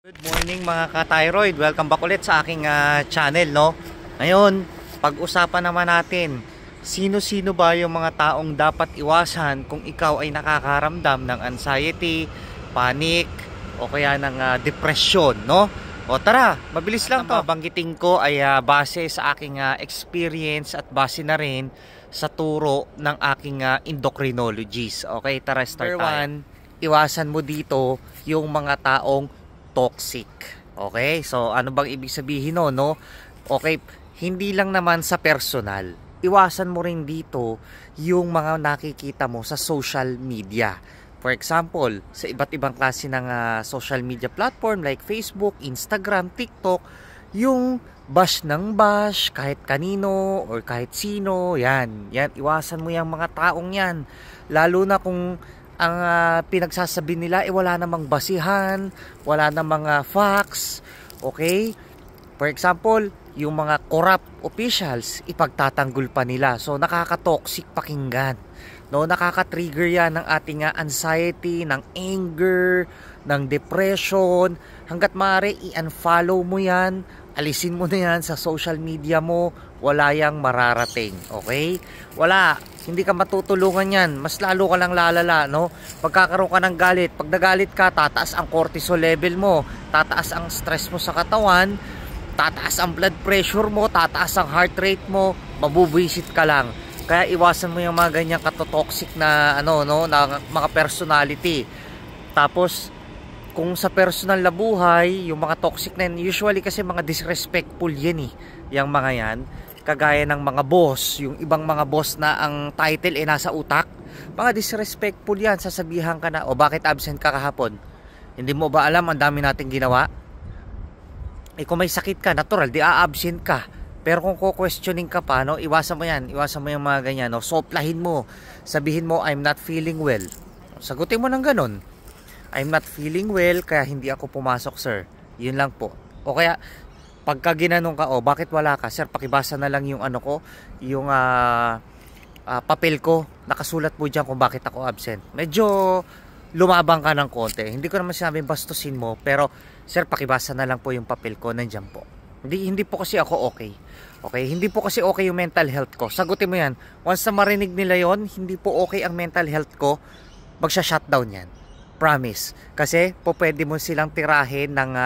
Good morning mga ka-thyroid. Welcome back ulit sa aking channel, no? Ngayon, pag-usapan naman natin, sino-sino ba yung mga taong dapat iwasan kung ikaw ay nakakaramdam ng anxiety, panic, o kaya ng depression, no? O tara, mabilis lang to. Banggitin ko ay base sa aking experience at base na rin sa turo ng aking endocrinologist. Okay, tara, start tayo. Number 1, iwasan mo dito yung mga taong toxic. Okay? So, ano bang ibig sabihin no? Okay, hindi lang naman sa personal. Iwasan mo rin dito yung mga nakikita mo sa social media. For example, sa iba't ibang klase ng social media platform like Facebook, Instagram, TikTok, yung bash ng bash, kahit kanino or kahit sino, yan, iwasan mo yung mga taong yan. Lalo na kung ang pinagsasabi nila wala namang basihan, wala namang facts, okay? For example, yung mga corrupt officials, ipagtatanggol pa nila. So, nakaka-toxic pakinggan. No, nakaka-trigger yan ng ating anxiety, ng anger, ng depression. Hanggat maaari, i-unfollow mo yan, alisin mo na yan sa social media mo, wala yang mararating, okay? Wala, hindi ka matutulungan yan, mas lalo ka lang lalala, no? Pagkakaroon ka ng galit, pag nagalit ka, tataas ang cortisol level mo, tataas ang stress mo sa katawan, tataas ang blood pressure mo, tataas ang heart rate mo, mabubuisit ka lang. Kaya iwasan mo yung mga ganyang katotoxic na na mga personality. Tapos kung sa personal na buhay, yung mga toxic na yan, usually kasi mga disrespectful yan yung mga yan, kagaya ng mga boss, yung ibang mga boss na ang title nasa utak, mga disrespectful yan, sasabihan ka na, o bakit absent ka kahapon? Hindi mo ba alam ang dami nating ginawa? Kung may sakit ka, natural, di a-absent ka. Pero kung questioning ka pa, iwasan mo yan, iwasan mo yung mga ganyan, soplahin mo, sabihin mo, I'm not feeling well. Sagutin mo ng ganun, I'm not feeling well, kaya hindi ako pumasok, sir. Yun lang po. O kaya, pagka ginanong ka, bakit wala ka? Sir, pakibasa na lang yung yung papel ko. Nakasulat po dyan kung bakit ako absent. Medyo lumabang ka ng konti. Hindi ko naman sinabing bastusin mo, pero, sir, pakibasa na lang po yung papel ko. Nandyan po. Hindi po kasi ako okay. Okay? Hindi po kasi okay yung mental health ko. Sagutin mo yan. Once na marinig nila yon, hindi po okay ang mental health ko, magsha-shutdown yan. Promise. Kasi po pwede mo silang tirahin ng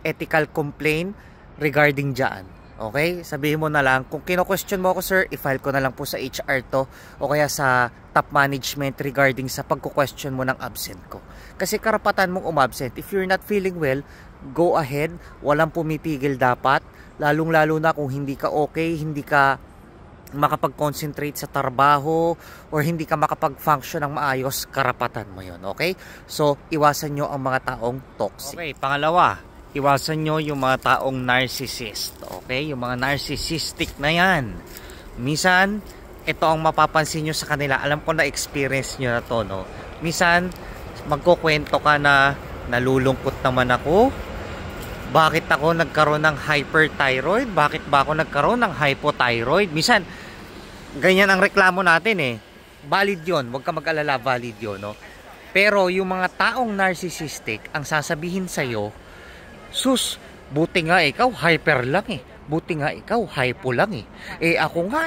ethical complaint regarding dyan. Okay? Sabihin mo na lang, kung kino-question mo ako, sir, i-file ko na lang po sa HR to o kaya sa top management regarding sa pagko-question mo ng absent ko. Kasi karapatan mong umabsent. If you're not feeling well, go ahead. Walang pumipigil dapat. Lalong-lalo na kung hindi ka okay, hindi ka makapag-concentrate sa trabaho or hindi ka makapag-function ng maayos, karapatan mo yon, okay? So, iwasan nyo ang mga taong toxic. Okay, pangalawa, iwasan nyo yung mga taong narcissist, okay? Yung mga narcissistic na yan. Minsan, ito ang mapapansin nyo sa kanila. Alam ko na experience nyo na to, no? Minsan, magkukwento ka na nalulungkot naman ako. Bakit ako nagkaroon ng hyperthyroid? Bakit ba ako nagkaroon ng hypothyroid? Minsan, ganyan ang reklamo natin Valid yun. Huwag ka mag-alala, valid yun, no? Pero yung mga taong narcissistic, ang sasabihin sa'yo, sus, buti nga ikaw, hyper lang Buti nga ikaw, hypo lang ako nga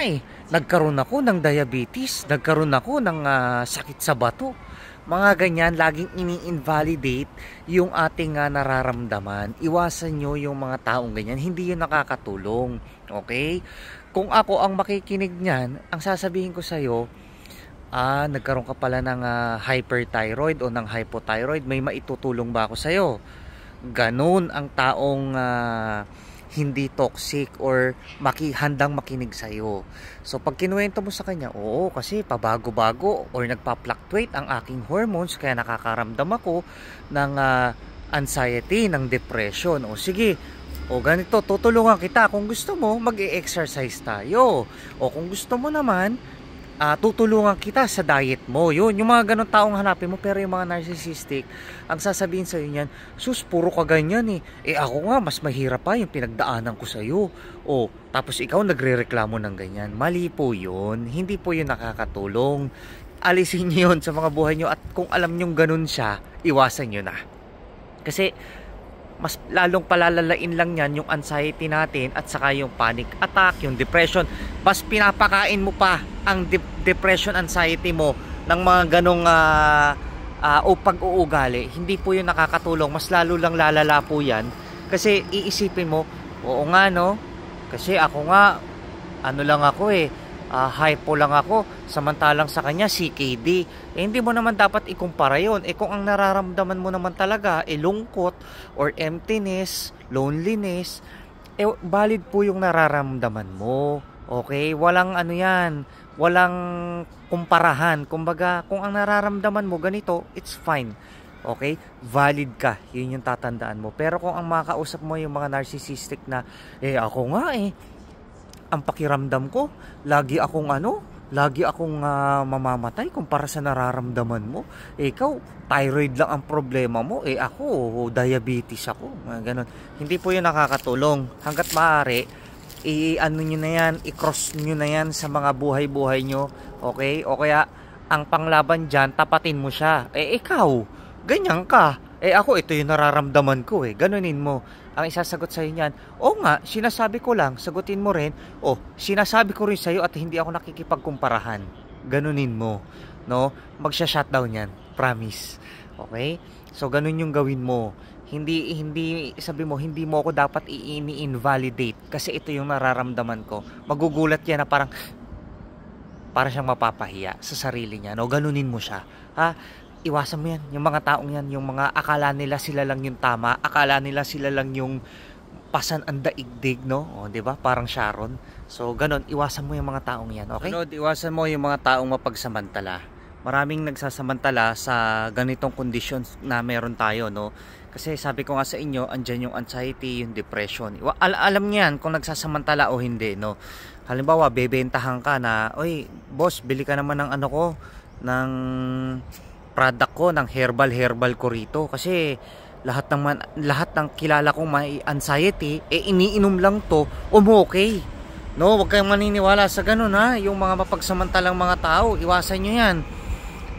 nagkaroon ako ng diabetes, nagkaroon ako ng sakit sa bato. Mga ganyan, laging ini-invalidate yung ating nararamdaman. Iwasan nyo yung mga taong ganyan. Hindi yun nakakatulong. Okay? Kung ako ang makikinig niyan, ang sasabihin ko sa'yo, nagkaroon ka pala ng hyperthyroid o ng hypothyroid, may maitutulong ba ako sa'yo? Ganun ang taong hindi toxic or handang makinig sa'yo. So, pag kinuwento mo sa kanya, oo, kasi pabago-bago or nagpa-fluctuate ang aking hormones, kaya nakakaramdam ako ng anxiety, ng depression. O sige, ganito, tutulungan kita. Kung gusto mo, mag-e-exercise tayo. O kung gusto mo naman, tutulungan kita sa diet mo. Yun, yung mga ganun taong hanapin mo. Pero yung mga narcissistic, ang sasabihin sa'yo niyan, sus, puro ka ganyan ako nga, mas mahirap pa yung pinagdaanan ko sa'yo. Tapos ikaw nagre-reklamo ng ganyan. Mali po yun. Hindi po yun nakakatulong. Alisin nyo yun sa mga buhay nyo. At kung alam nyong ganun siya, iwasan nyo na. Kasi mas lalong palalalain lang yan yung anxiety natin at saka yung panic attack, yung depression. Mas pinapakain mo pa ang depression, anxiety mo ng mga ganong o pag-uugali. Hindi po yun nakakatulong, mas lalo lang lalala po yan. Kasi iisipin mo, oo nga no, kasi ako nga ano lang ako hypo lang ako, samantalang sa kanya CKD. Hindi mo naman dapat ikumpara yun. Kung ang nararamdaman mo naman talaga lungkot or emptiness, loneliness, valid po yung nararamdaman mo. Okay? Walang ano yan, walang kumparahan. Kumbaga, kung ang nararamdaman mo ganito, it's fine. Okay? Valid ka. Yun yung tatandaan mo. Pero kung ang makakausap mo yung mga narcissistic na, ako nga ang pakiramdam ko, lagi akong mamamatay kumpara sa nararamdaman mo. Ikaw, thyroid lang ang problema mo. Ako, diabetes ako. Ganon. Hindi po yun nakakatulong. Hanggat maaari, i-ano nyo na yan, i-cross nyo na yan sa mga buhay-buhay nyo. Okay? O kaya, ang panglaban dyan, tapatin mo siya. Ikaw, ganyan ka. Ako, ito yung nararamdaman ko. Ganunin mo. Ang isasagot sa'yo niyan, nga, sinasabi ko lang, sagutin mo rin, sinasabi ko rin sa'yo at hindi ako nakikipagkumparahan. Ganunin mo. No? Magsha-shutdown yan. Promise. Okay? So, ganun yung gawin mo. Hindi sabi mo, hindi mo ako dapat i-invalidate kasi ito yung nararamdaman ko. Magugulat yan na para siyang mapapahiya sa sarili niya. No? Ganunin mo siya. Ha? Iwasan mo yan, yung mga taong yan, yung mga akala nila sila lang yung tama, akala nila sila lang yung pasan ang daigdig, no? 'Di ba? Parang Sharon. So, ganun, iwasan mo yung mga taong yan, okay? Iwasan mo yung mga taong mapagsamantala. Maraming nagsasamantala sa ganitong conditions na meron tayo, no? Kasi sabi ko nga sa inyo, andyan yung anxiety, yung depression. Alam niyan kung nagsasamantala o hindi, no? Halimbawa, bebentahan ka na, oy, boss, bili ka naman ng ano ko, ng product ko, ng herbal ko rito kasi lahat ng kilala kong may anxiety iniinom lang to, okay. No, wag kayong maniniwala sa ganun ha, yung mga mapagsamantalang mga tao, iwasan nyo yan.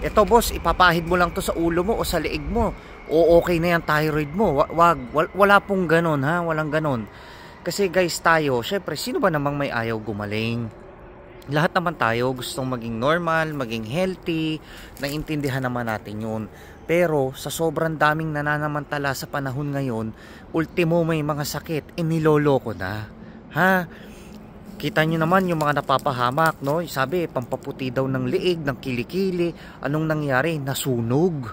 Ito boss, ipapahid mo lang to sa ulo mo o sa leeg mo, okay na yan thyroid mo. Wala pong ganun ha, walang ganun. Kasi guys, tayo, syempre, sino ba namang may ayaw gumaling? Lahat naman tayo gustong maging normal, maging healthy, naiintindihan naman natin yun. Pero sa sobrang daming nananamantala sa panahon ngayon, ultimo may mga sakit, niloloko na. Ha? Kita nyo naman yung mga napapahamak, no? Sabi, pampaputi daw ng liig, ng kilikili. Anong nangyari? Nasunog.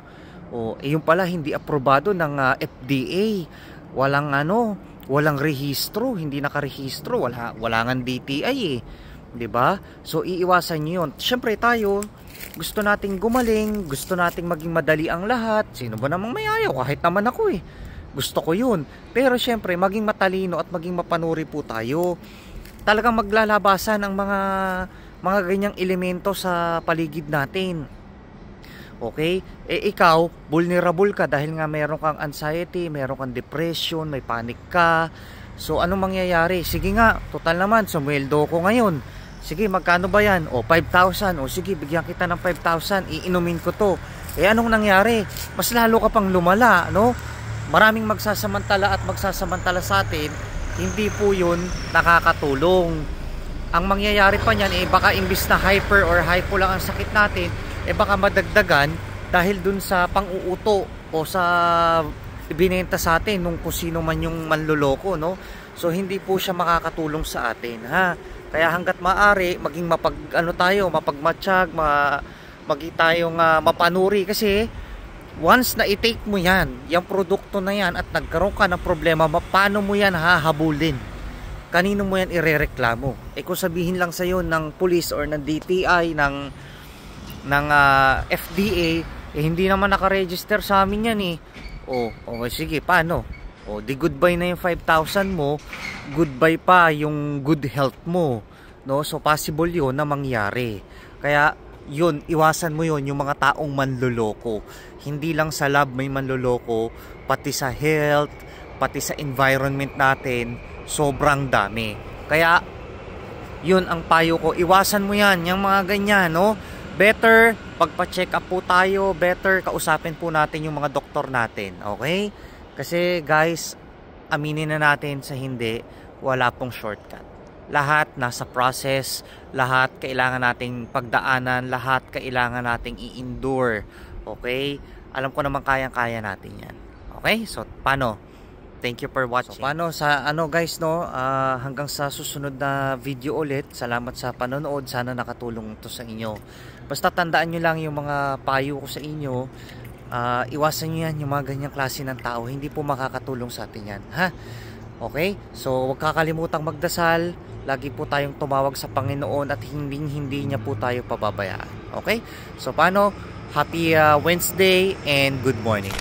Yung pala hindi aprobado ng FDA. Walang rehistro, hindi nakarehistro, wala ngang DTI 'di ba? So iiwasan niyo 'yon. Syempre tayo, gusto nating gumaling, gusto nating maging madali ang lahat. Sino ba namang may ayaw? Kahit naman ako gusto ko 'yun. Pero syempre, maging matalino at maging mapanuri po tayo. Talagang maglalabasan ang mga ganyang elemento sa paligid natin. Okay? Ikaw, vulnerable ka dahil nga meron kang anxiety, meron kang depression, may panic ka. So anong mangyayari? Sige nga, total naman, sumweldo ko ngayon. Sige, magkano ba yan? 5,000. Sige, bigyan kita ng 5,000. Iinumin ko to. Anong nangyari? Mas lalo ka pang lumala, no? Maraming magsasamantala at magsasamantala sa atin. Hindi po yun nakakatulong. Ang mangyayari pa niyan, baka imbis na hyper or hypo lang ang sakit natin, baka madagdagan dahil dun sa pang-uuto o sa ibinenta sa atin nung kung sino man yung manloloko, no? So hindi po siya makakatulong sa atin, ha? Kaya hangga't maaari maging mapagmatsyag, maging tayong mapanuri kasi once na i-take mo yung produkto na yan at nagkaroon ka ng problema, paano mo yan hahabulin? Kanino mo yan irereklamo? Kung sabihin lang sa'yo ng police or ng DTI, ng FDA, hindi naman nakaregister sa amin yan okay, sige, paano? Di goodbye na yung 5,000 mo, goodbye pa yung good health mo, no? So possible yun na mangyari. Kaya yun, iwasan mo yun, yung mga taong manloloko. Hindi lang sa lab may manloloko, pati sa health, pati sa environment natin, sobrang dami. Kaya yun ang payo ko, iwasan mo yan, yung mga ganyan, no? Better pagpa-check up po tayo, better kausapin po natin yung mga doktor natin, okay? Kasi guys, aminin na natin sa hindi, wala pong shortcut. Lahat nasa process, lahat kailangan nating pagdaanan, lahat kailangan nating i-endure. Okay? Alam ko naman kayang-kaya natin yan. Okay? So, paano? Thank you for watching. So, paano sa guys, no? Hanggang sa susunod na video ulit. Salamat sa panonood. Sana nakatulong to sa inyo. Basta tandaan nyo lang yung mga payo ko sa inyo. Iwasan nyo yan, yung mga ganyang klase ng tao. Hindi po makakatulong sa atin yan. Ha? Okay? So, huwag kakalimutang magdasal. Lagi po tayong tumawag sa Panginoon at hindi niya po tayo pababayaan. Okay? So, paano? Happy Wednesday and good morning.